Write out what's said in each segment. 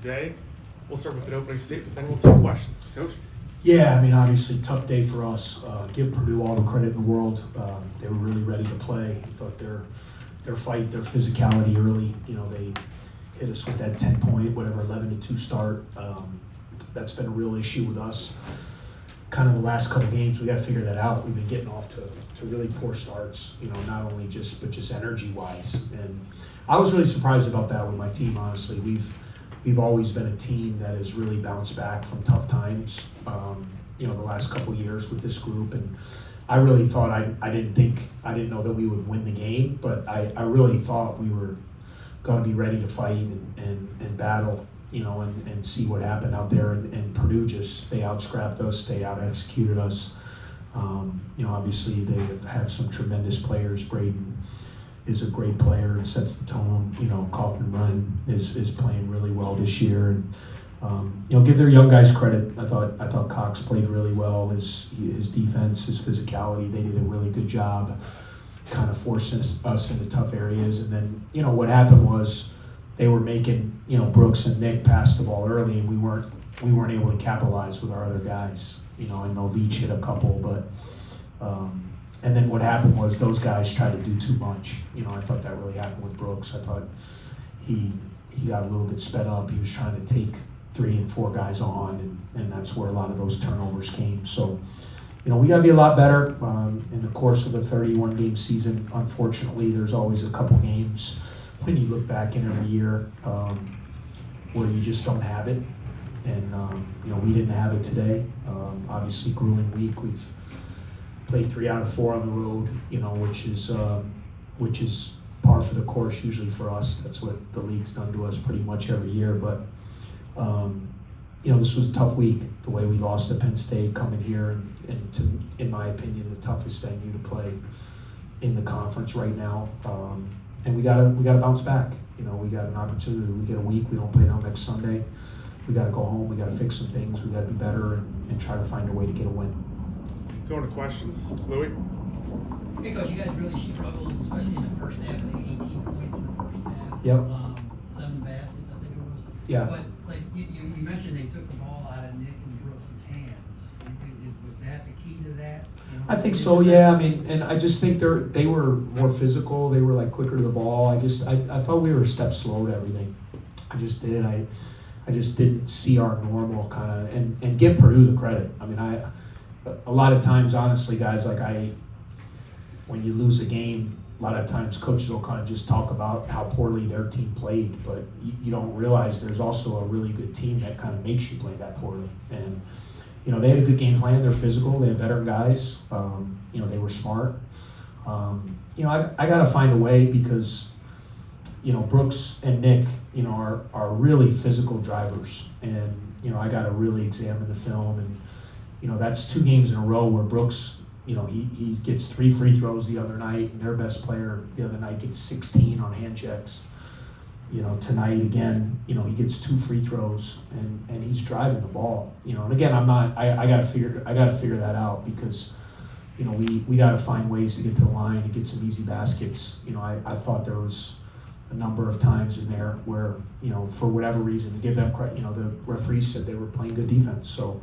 today. We'll start with an opening statement, then we'll take questions. Coach? Yeah, I mean, obviously, tough day for us. Give Purdue all the credit in the world. They were really ready to play. I thought their fight, their physicality early, they hit us with that 10-point, 11-2 start. That's been a real issue with us. Kind of the last couple games, we got to figure that out. We've been getting off to really poor starts, not only just energy-wise. And I was really surprised about that with my team, honestly. We've always been a team that has really bounced back from tough times, the last couple of years with this group. And I really thought, I didn't know that we would win the game, but I really thought we were going to be ready to fight and battle, and see what happened out there. And Purdue they out-scrapped us, they out-executed us. Obviously they have some tremendous players. Braden is a great player and sets the tone. Kaufman-Renn is playing really well this year. And give their young guys credit. I thought Cox played really well. His defense, his physicality, they did a really good job kind of forcing us into tough areas. And then, what happened was they were making, Brooks and Nick pass the ball early, and we weren't able to capitalize with our other guys. I know Leach hit a couple, but and then what happened was those guys tried to do too much. I thought that really happened with Brooks. I thought he got a little bit sped up. He was trying to take 3 and 4 guys on, and that's where a lot of those turnovers came. So, we got to be a lot better in the course of a 31-game season. Unfortunately, there's always a couple games when you look back in every year where you just don't have it. And, we didn't have it today. Obviously, grueling week. We've played 3 out of 4 on the road, which is par for the course usually for us. That's what the league's done to us pretty much every year. But, this was a tough week, the way we lost to Penn State coming here, and to, in my opinion, the toughest venue to play in the conference right now. And we gotta bounce back. We got an opportunity. We get a week. We don't play till next Sunday. We gotta go home. We gotta fix some things. We gotta be better and try to find a way to get a win. Going to questions. Louis? Hey, Coach, you guys really struggled, especially in the first half. I think 18 points in the first half. Yep. 7 baskets, I think it was. Yeah. But you mentioned they took the ball out of Nick and Brooks' hands. Was that the key to that? I think so. Yeah. I mean, and I just think they were more physical. They were quicker to the ball. I thought we were a step slow to everything. I just did. I just didn't see our normal kind of and give Purdue the credit. I mean, a lot of times, honestly, guys, when you lose a game, a lot of times coaches will kind of just talk about how poorly their team played, but you don't realize there's also a really good team that kind of makes you play that poorly. And they had a good game plan. They're physical. They have veteran guys. They were smart. I got to find a way because Brooks and Nick are really physical drivers, and I got to really examine the film. And that's 2 games in a row where Brooks, he gets 3 free throws the other night, and their best player the other night gets 16 on hand checks. Tonight again, he gets 2 free throws, and he's driving the ball. And again, I got to figure that out because we got to find ways to get to the line and get some easy baskets. I thought there was a number of times in there where for whatever reason, to give them credit, the referees said they were playing good defense, so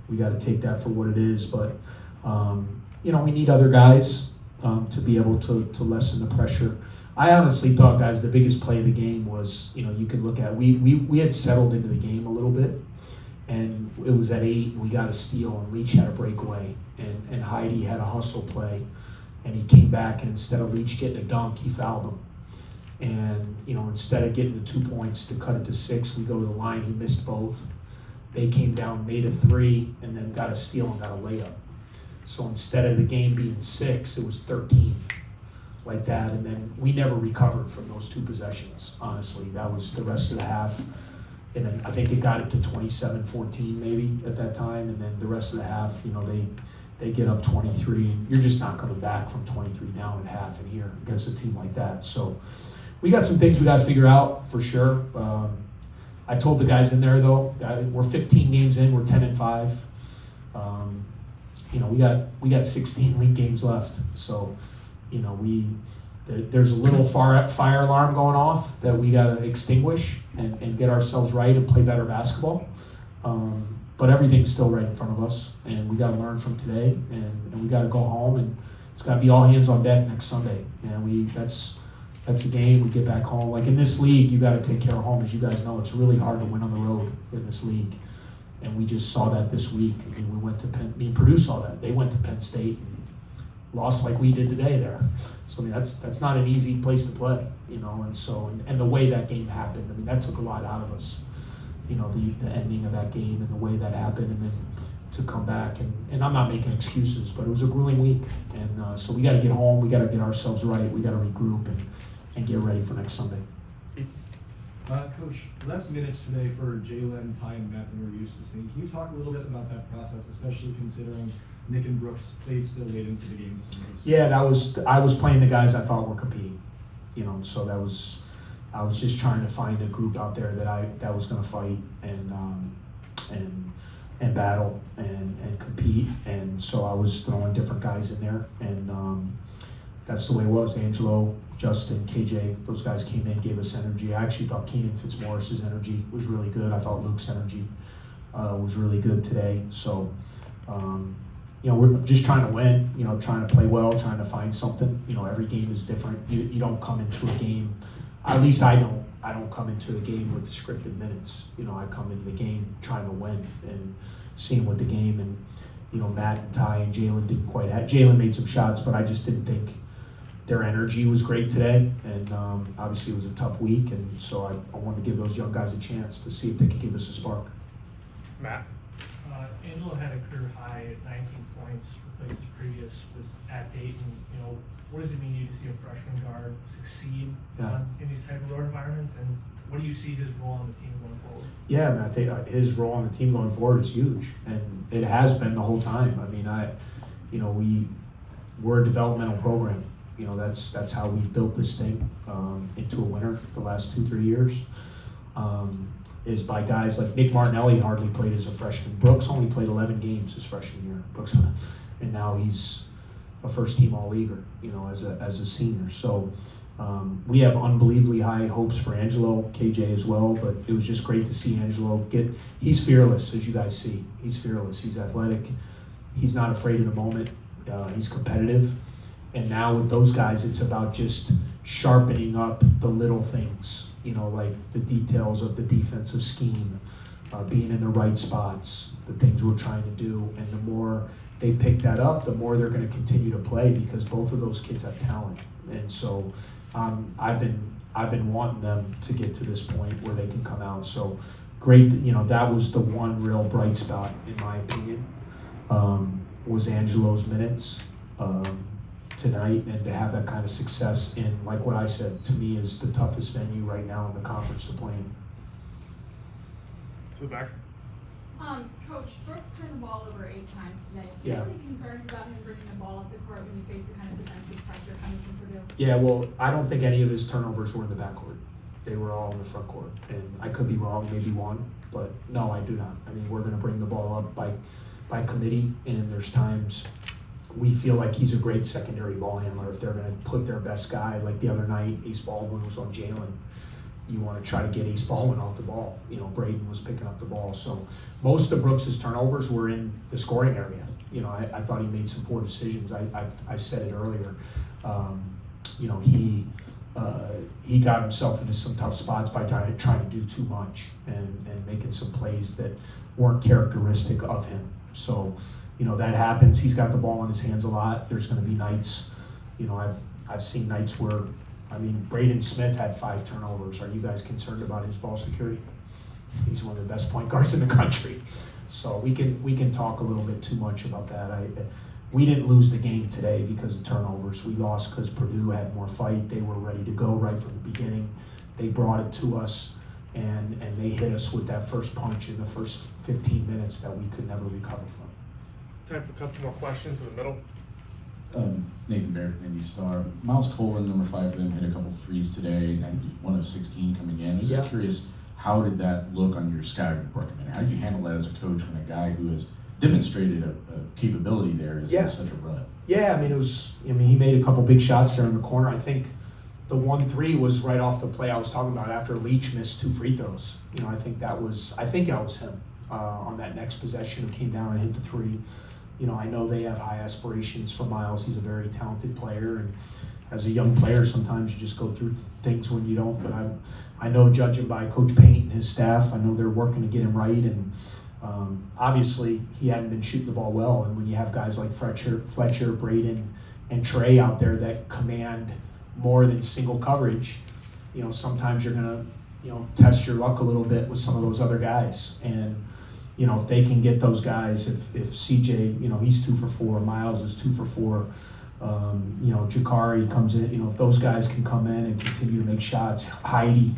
we got to take that for what it is. But we need other guys to be able to lessen the pressure. I honestly thought, guys, the biggest play of the game was, you could look at, we had settled into the game a little bit, and it was at 8, and we got a steal, and Leach had a breakaway, and Heidi had a hustle play, and he came back, and instead of Leach getting a dunk, he fouled him. And, instead of getting the 2 points to cut it to 6, we go to the line, he missed both. They came down, made a 3, and then got a steal and got a layup. So instead of the game being 6, it was 13. Like that, and then we never recovered from those 2 possessions, honestly. That was the rest of the half, and then I think it got it to 27-14 maybe at that time, and then the rest of the half, they get up 23, and you're just not coming back from 23 down at half in here against a team like that. So we got some things we got to figure out for sure. I told the guys in there though, we're 15 games in, we're 10-5. We got 16 league games left, so there's a little fire alarm going off that we got to extinguish, and get ourselves right and play better basketball. But everything's still right in front of us, and we got to learn from today, and we got to go home, and it's got to be all hands on deck next Sunday. And that's a game. We get back home. Like in this league, you got to take care of home. As you guys know, it's really hard to win on the road in this league, and we just saw that this week. I mean, we went to Purdue saw that. They went to Penn State and lost like we did today there. So I mean, that's not an easy place to play, you know. And so and the way that game happened, I mean, that took a lot out of us. You know, the ending of that game and the way that happened, and then to come back. And I'm not making excuses, but it was a grueling week. And so we got to get home. We got to get ourselves right. We got to regroup and get ready for next Sunday. Coach, less minutes today for Jalen, Ty, and Matt than we're used to seeing. Can you talk a little bit about that process, especially considering Nick and Brooks played still late into the game? Yeah, I was playing the guys I thought were competing. You know, so I was just trying to find a group out there that was going to fight and battle and compete, and so I was throwing different guys in there, and that's the way it was. Angelo, Justin, KJ, those guys came in, gave us energy. I actually thought Keenan Fitzmaurice's energy was really good. I thought Luke's energy was really good today. So, you know, we're just trying to win, you know, trying to play well, trying to find something. You know, every game is different. You don't come into a game, at least I don't come into the game with the scripted minutes. You know, I come into the game trying to win and seeing what the game, and, you know, Matt and Ty and Jalen didn't quite have. Jalen made some shots, but I just didn't think their energy was great today. And obviously it was a tough week, and so I wanted to give those young guys a chance to see if they could give us a spark. Matt? Angelo had a career high at 19 points, replaced his previous, was at Dayton. You know, what does it mean to you to see a freshman guard succeed in these type of road environments, and what do you see his role on the team going forward? Yeah, man, I think his role on the team going forward is huge, and it has been the whole time. I mean, we're a developmental program. You know, that's how we've built this thing into a winner the last 2-3 years. Is by guys like Nick Martinelli hardly played as a freshman. Brooks only played 11 games his freshman year. And now he's a first-team All-Leaguer, you know, as a senior. So we have unbelievably high hopes for Angelo, KJ as well. But it was just great to see Angelo he's fearless, as you guys see. He's fearless. He's athletic. He's not afraid of the moment. He's competitive. And now with those guys, it's about just sharpening up the little things, you know, like the details of the defensive scheme, being in the right spots, the things we're trying to do. And the more they pick that up, the more they're going to continue to play, because both of those kids have talent. And so I've been wanting them to get to this point where they can come out. So great, you know, that was the one real bright spot, in my opinion, was Angelo's minutes tonight, and to have that kind of success in, like what I said, to me is the toughest venue right now in the conference to play in. To the back. Coach, Brooks turned the ball over 8 times today. Do you have any concerns about him bringing the ball up the court when you face the kind of defensive pressure coming from Purdue? Yeah, well, I don't think any of his turnovers were in the backcourt. They were all in the front court. And I could be wrong, maybe one, but no, I do not. I mean, we're going to bring the ball up by committee, and there's times we feel like he's a great secondary ball handler. If they're going to put their best guy, like the other night, Ace Baldwin was on Jalen. You want to try to get Ace Baldwin off the ball. You know, Braden was picking up the ball. So most of Brooks's turnovers were in the scoring area. You know, I thought he made some poor decisions. I said it earlier. You know, he got himself into some tough spots by trying to do too much and making some plays that weren't characteristic of him. So, you know, that happens. He's got the ball in his hands a lot. There's going to be nights, you know, I've seen nights where, I mean, Braden Smith had 5 turnovers. Are you guys concerned about his ball security? He's one of the best point guards in the country. So we can talk a little bit too much about that. We didn't lose the game today because of turnovers. We lost because Purdue had more fight. They were ready to go right from the beginning. They brought it to us, and they hit us with that first punch in the first 15 minutes that we could never recover from. Time for a couple more questions in the middle. Nathan Barrett, Indy Star. Miles Colvin, number 5 for them, hit a couple threes today. I think he's 1 of 16 coming in. I was just curious, how did that look on your scouting report? I mean, how do you handle that as a coach when a guy who has demonstrated a capability there is in such a rut? Yeah, I mean, he made a couple big shots there in the corner. I think the 1-3 was right off the play I was talking about after Leach missed 2 free throws. You know, I think that was him on that next possession who came down and hit the 3. You know, I know they have high aspirations for Miles. He's a very talented player, and as a young player, sometimes you just go through things when you don't. But I know, judging by Coach Paint and his staff, I know they're working to get him right. And obviously, he hadn't been shooting the ball well. And when you have guys like Fletcher, Braden, and Trey out there that command more than single coverage, you know, sometimes you're gonna, you know, test your luck a little bit with some of those other guys. And you know, if they can get those guys, if CJ, you know, he's 2 for 4, Miles is 2 for 4, you know, Jakari comes in, you know, if those guys can come in and continue to make shots, Heidi,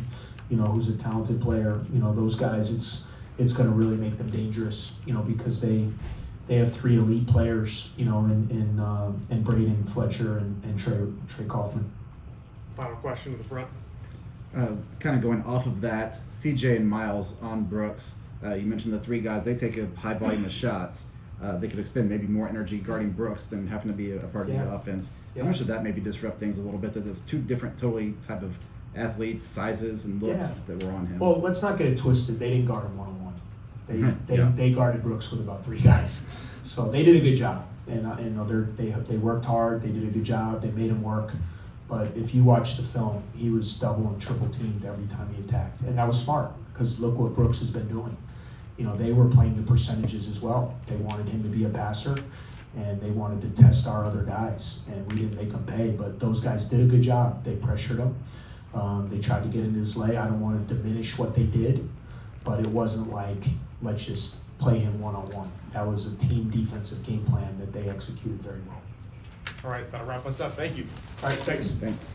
you know, who's a talented player, you know, those guys, it's going to really make them dangerous, you know, because they have 3 elite players, you know, in Braden, Fletcher, and Trey Kaufman. Final question to the front. Kind of going off of that, CJ and Miles on Brooks. You mentioned the 3 guys, they take a high volume of shots. They could expend maybe more energy guarding Brooks than having to be a part of the offense. Yeah. How much did that maybe disrupt things a little bit, that there's 2 different totally type of athletes, sizes, and looks that were on him? Well, let's not get it twisted. They didn't guard him one-on-one. They guarded Brooks with about 3 guys. So they did a good job. And they worked hard. They did a good job. They made him work. But if you watch the film, he was double and triple teamed every time he attacked. And that was smart, because look what Brooks has been doing. You know, they were playing the percentages as well. They wanted him to be a passer, and they wanted to test our other guys, and we didn't make them pay. But those guys did a good job. They pressured him. They tried to get into his lay. I don't want to diminish what they did, but it wasn't like, let's just play him one-on-one. That was a team defensive game plan that they executed very well. All right, that'll wrap us up. Thank you. All right, thanks. Thanks.